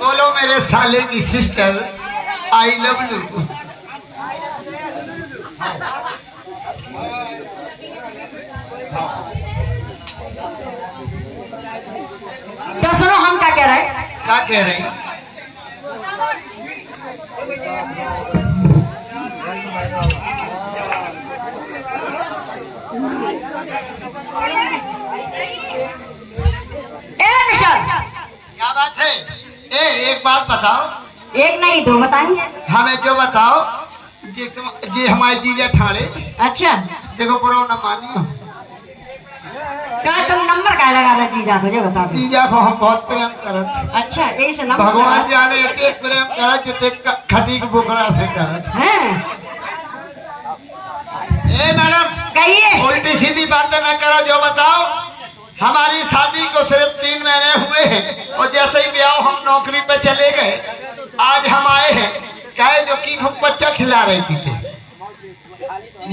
Hello मेरे साले की सिस्टर आई लव यू। तो सुनो हम क्या कह रहे हैं? क्या कह रहे हैं? क्या बात है? एक बात बताओ। एक नहीं दो बताएंगे। हमें जो बताओ जी हमारे जीजा ठाड़े। अच्छा देखो पुरो न मानियो का तुम नंबर का लगा रहे जीजा को जो बता दो। जीजा को हम बहुत प्रेम करत। अच्छा ऐसे नंबर भगवान जाने इतने प्रेम करत जितने खटी के बुकरा से करत हैं। ए मैडम कहिए। उल्टी सीधी बातें न करो, जो बताओ। हमारी शादी को सिर्फ 3 महीने हुए हैं और जैसे ही ब्याह हम नौकरी पे चले गए, आज हम आए हैं कहे जो कि हम बच्चा खिला रही थी।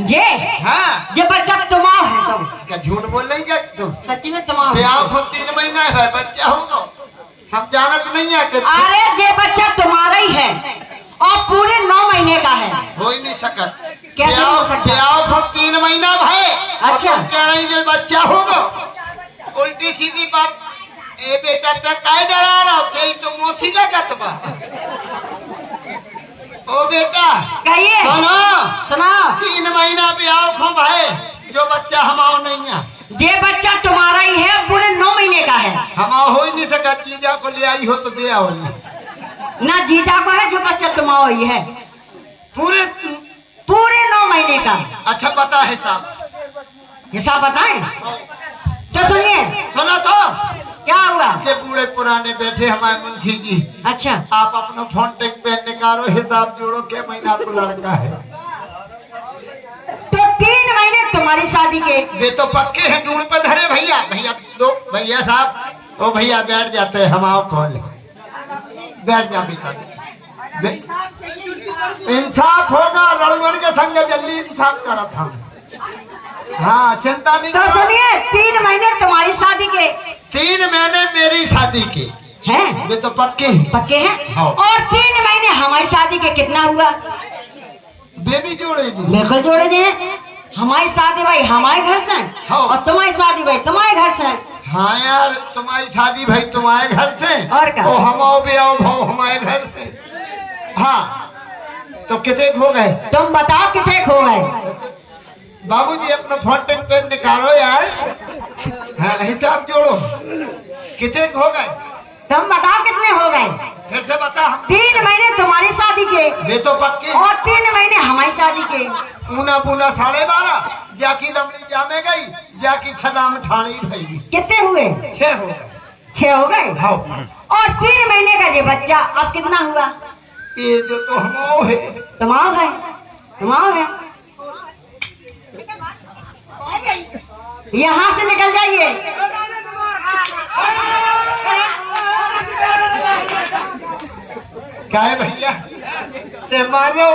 जे हाँ जे बच्चा तुम्हारा है तो क्या झूठ बोल रही क्या तुम? सच्ची में तुम्हारा ब्याह को 3 महीना है, बच्चा होगा हम जानत नहीं है कि अरे जे बच्चा तुम्हारा ही है और पूरे 9 महीने का है। हो ही नहीं सकत। कैसे हो सकता? ब्याह को 3 महीना भाई। अच्छा कह रही जो बच्चा होगा। उल्टी सीधी बात। ए बेटा तक काय डरा रहा थे तो मौसी लगत बा। ओ बेटा कहिए। सुनो सुनाओ। 3 महीना ब्याह को भाई जो बच्चा हमाओ नहीं है, जे बच्चा तुम्हारा ही है, पूरे 9 महीने का है। हमाओ हो ही नहीं सका, जीजा को ले आई हो तो दे आओ ना जीजा को है, जो बच्चा तुम्हारा ही है, पूरे 9 महीने का। अच्छा पता है साहब, हिसाब बताएं तो सुनिए। सुनो तो क्या हुआ? ये बूढ़े पुराने बैठे हमारे मुंशी जी, अच्छा आप अपना फोन टेक पेन निकालो, हिसाब जोड़ो, क्या महीना को लड़का है। तो 3 महीने तुम्हारी शादी के। वे तो पक्के हैं, ढूंढ पे धरे भैया। भैया दो भैया साहब, ओ भैया बैठ जाते हैं, हमारा कॉल बैठ जा बेटा। इंसाफ होगा, लड़वन के संग जल्दी इंसाफ करा था। हाँ चिंता नहीं तो सुनिए, 3 महीने तुम्हारी शादी के, 3 महीने मेरी शादी के हैं? वे तो पक्के हैं। पक्के हैं। हाँ। और 3 महीने हमारी शादी के कितना हुआ? बेबी जोड़ेगी, बिल्कुल जोड़े दे। हमारी शादी भाई हमारे घर से, हाँ। और तुम्हारी शादी भाई तुम्हारे घर से। हाँ यार, तुम्हारी शादी भाई तुम्हारे घर से, और क्या? और हम आओ भी आओ भाव हमारे घर से। हाँ तो कितने हो गए? तुम बताओ कितने खो गए? बाबूजी अपना फोन टेक पेन निकालो यार। हाँ हिसाब जोड़ो, कितने हो गए? तुम बताओ कितने हो गए? फिर से बता। 3 महीने तुम्हारी शादी के, वे तो पक्के, और 3 महीने हमारी शादी के। ऊना बुना 12.5, जाकी लमड़ी जामे गई, जाकी छदाम ठाणी गई। कितने हुए? 6 हो गए। 6 हो गए। हाँ। और 3 महीने का ये बच्चा अब कितना हुआ? ये जो तो हम है, तुम्हारा है, तुम्हारा है। यहाँ से निकल जाइए। क्या है भैया? ते मारो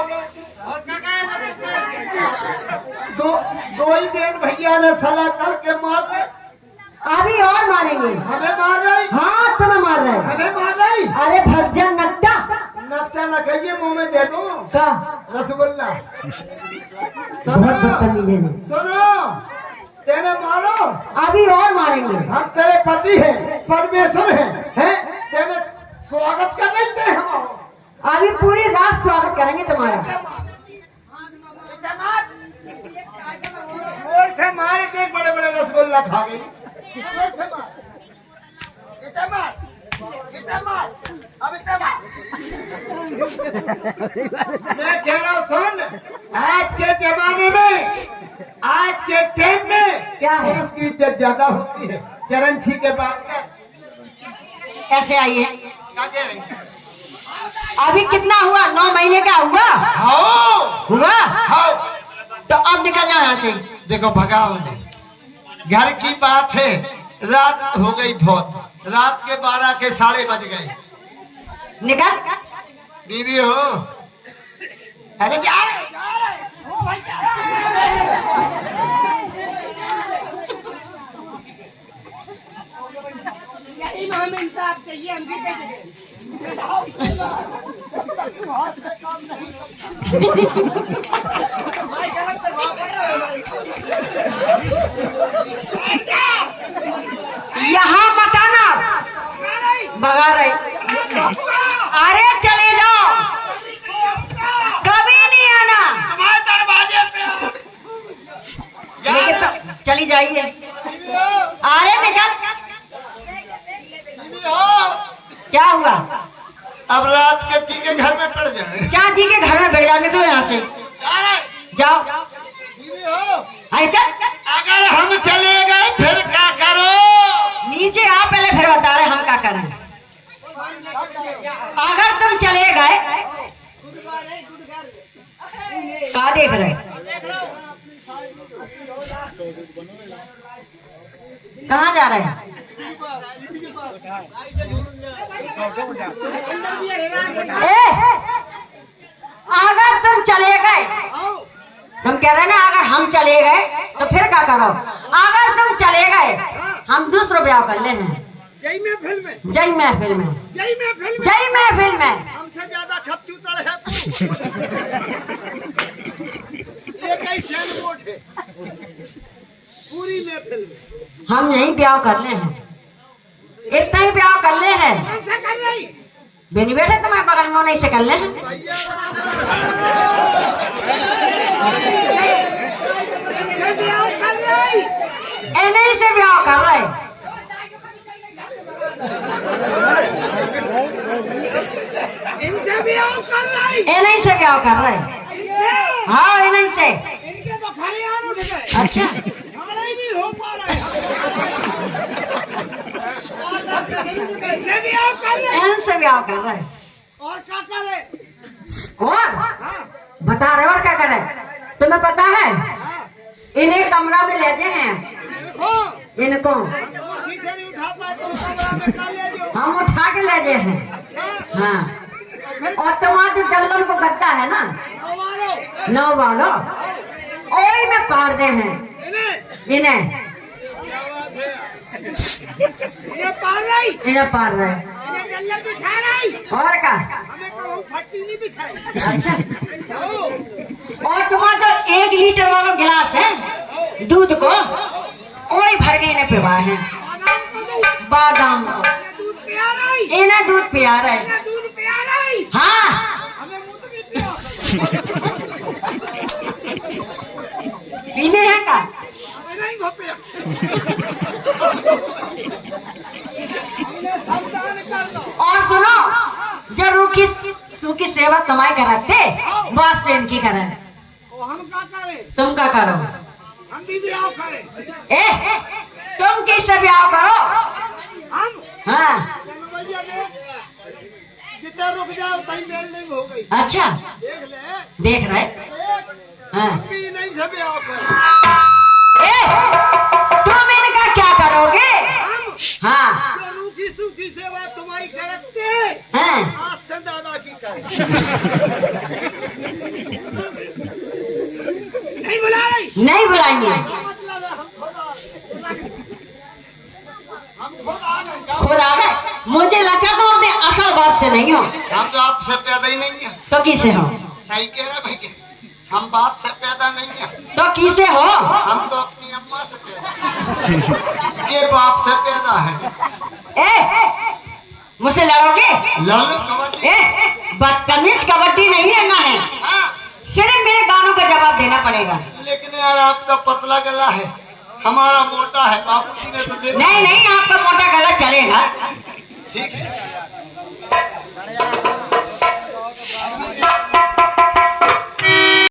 दो ही बेन भैया ने सलाह करके मार। अभी और मारेंगे। हमें मार रही? हाँ तुम्हें मार रहे। हमें मार रही? अरे भज्जा नकटा। नक्शा न कहिए, मुंह में दे दो का रसगुल्ला। बहुत बदतमीज है। सुनो, तेरे मारो, अभी और मारेंगे। हम तेरे पति हैं, परमेश्वर हैं, तेरे स्वागत कर रहे थे हम। अभी पूरी रात स्वागत करेंगे तुम्हारा। जोर से मारे, देख बड़े बड़े रसगुल्ला खा गई। जोर से मार, इतना मार, इतना मार, अब इतना मार। मैं कह रहा हूँ सुन, आज के जमाने में, आज के टाइम में क्या है? पुरुष की इज्जत ज्यादा होती है। चरण छी के बाद ऐसे आइए। क्या कह रही? अभी कितना हुआ? 9 महीने का हुआ? हाँ हुआ। हाँ। तो अब निकल जाओ यहाँ से। देखो भगाओ नहीं, घर की बात है। रात हो गई बहुत, रात के 12 के 12:30 बज गए। निकल। बीवी हो? अरे जा रहे, हो भाई जा यहाँ मत आना। भगा रहे। अरे चले जाओ, कभी नहीं आना। तुम्हारे दरवाजे पे लेकिन तो चली जाइए। अरे निकल। क्या हुआ? अब रात के पी के घर में पड़ जाए। चाची के घर में बैठ जाओ, निकलो यहाँ से। जाओ। अरे चल। अगर हम चले गए फिर क्या करो? नीचे आ, पहले फिर बता रहे हम क्या करें। अगर तुम चले गए, क्या देख रहे? कहाँ जा रहे हैं? अगर तुम चले गए, तुम कह रहे ना अगर हम चले गए तो फिर क्या करो? अगर तुम चले गए, हम दूसरा ब्याह कर ले हैं। जय महफिल में, जय महफिल में, जय महफिल में, जय महफिल में। हमसे ज्यादा खपचूतड़ है। ये कैसे अनमोट है पूरी महफिल में। हम यही ब्याह कर ले हैं, इतना ही ब्याह कर ले हैं। कैसे कर रही? बेनी बैठे तुम्हारे बगल में नहीं से कर ले हैं। ब्याह कर इन्हीं से ब्याह कर रहे। इनसे ब्याह कर रही। इन्हीं से ब्याह कर रहे। हाँ इन्हीं से। इनके तो फरियाद उठ गए। अच्छा हमारा ही नहीं हो पा रहा है। इनसे ब्याह कर रहे। इनसे ब्याह कर रहे। और क्या करे? और बता रहे और क्या करे? तुम्हें पता है इन्हें कमरा में लेते हैं। इनको कुर्सी से नहीं उठा पाए तो कमरा में कर ले जो। हम उठा के ले गए हैं। हाँ और तुम्हारा जो डल्लन को गद्दा है ना नौ वालो ओई में पार दे हैं इन्हें। ये पार रही। इन्हें पार रहे। ये गल्ला बिछा रही। और क्या? हमें कहूँ फट्टी नहीं बिछाई। अच्छा और तुम्हारा जो 1 लीटर वाला गिलास है दूध को वही भर के इन्हें पिवा है। बादाम को दूध पिया रही। इन्हें दूध पिया रहे। दूध पिया रही। हाँ हमें मुँह तो नहीं पिया। पीने हैं का? हमें नहीं घो पिया। सावधान कर दो। और सुनो जो रूखी सूखी सेवा तुम्हारी कराते बात से इनकी करें। तो हम क्या करें? तुम क्या करो? हम भी ब्याह करें। तुम किससे ब्याह करो? हम हाँ भैया देख जितना रुक जाओ उतनी मेल नहीं हो गई। अच्छा देख ले। देख रहे। हाँ भी नहीं से ब्याह करें। तुम इनका क्या करोगे? हम हाँ जो रूखी सूखी सेवा तुम्हारी करते हाँ आज से दादा की करें। नहीं बुला रही। नहीं बुलाएंगे। मतलब है हम खुद आ गए। खुद आ गए। मुझे लगता तुम अपने असल बाप से नहीं हो। हम तो आपसे पैदा ही नहीं है। तो किसे हो? सही कह रहे भैया, हम बाप से पैदा नहीं है। तो किसे हो? हम तो अपनी अम्मा से पैदा ये बाप से पैदा है। मुझसे लड़ोगे? लड़ो कबड्डी। बदतमीज कबड्डी नहीं लड़ना है। सिर्फ मेरे गानों का जवाब देना पड़ेगा। लेकिन यार आपका पतला गला है, हमारा मोटा है। बाबूजी ने तो देखा। नहीं नहीं आपका मोटा गला चलेगा। ठीक है